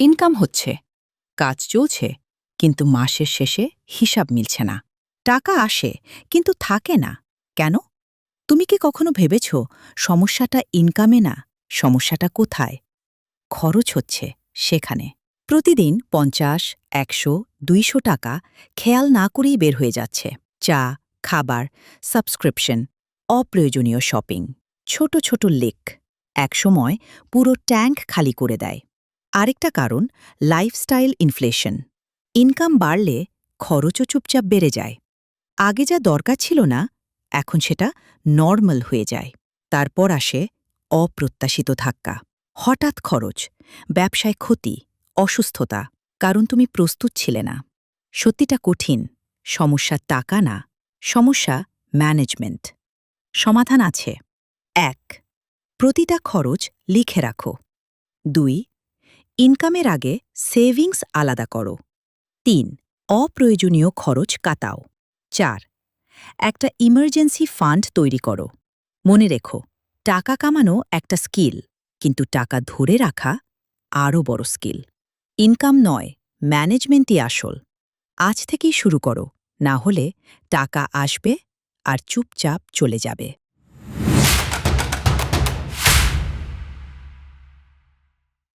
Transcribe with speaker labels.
Speaker 1: Income হচ্ছে, কাজ চলছে, কিন্তু মাসের শেষে হিসাব মিলছে না। টাকা আসে, কিন্তু থাকে না। কেন? তুমি কি কখনো ভেবেছ সমস্যাটা ইনকামে না, সমস্যাটা কোথায়? খরচ হচ্ছে সেখানে। প্রতিদিন ৫০, ১০০, ২০০ টাকা খেয়াল না করেই বের হয়ে যাচ্ছে। চা, খাবার, সাবস্ক্রিপশন, অপ্রয়োজনীয় শপিং, ছোট ছোট লিক একসময় পুরো ট্যাঙ্ক খালি করে দেয়। আরেকটা কারণ লাইফস্টাইল ইনফ্লেশন। ইনকাম বাড়লে খরচও চুপচাপ বেড়ে যায়। আগে যা দরকার ছিল না, এখন সেটা নরমাল হয়ে যায়। তারপর আসে অপ্রত্যাশিত ধাক্কা, হঠাৎ খরচ, ব্যবসায় ক্ষতি, অসুস্থতা, কারণ তুমি প্রস্তুত ছিলে না। সত্যিটা কঠিন, সমস্যা টাকা না, সমস্যা ম্যানেজমেন্ট। সমাধান আছে। ১. প্রতিটা খরচ লিখে রাখো। ২. ইনকামের আগে সেভিংস আলাদা করো। ৩. অপ্রয়োজনীয় খরচ কাটাও। ৪. একটা ইমার্জেন্সি ফান্ড তৈরি করো। মনে রেখো, টাকা কামানো একটা স্কিল, কিন্তু টাকা ধরে রাখা আরও বড় স্কিল। ইনকাম নয়, ম্যানেজমেন্টই আসল। আজ থেকেই শুরু করো, না হলে টাকা আসবে আর চুপচাপ চলে যাবে।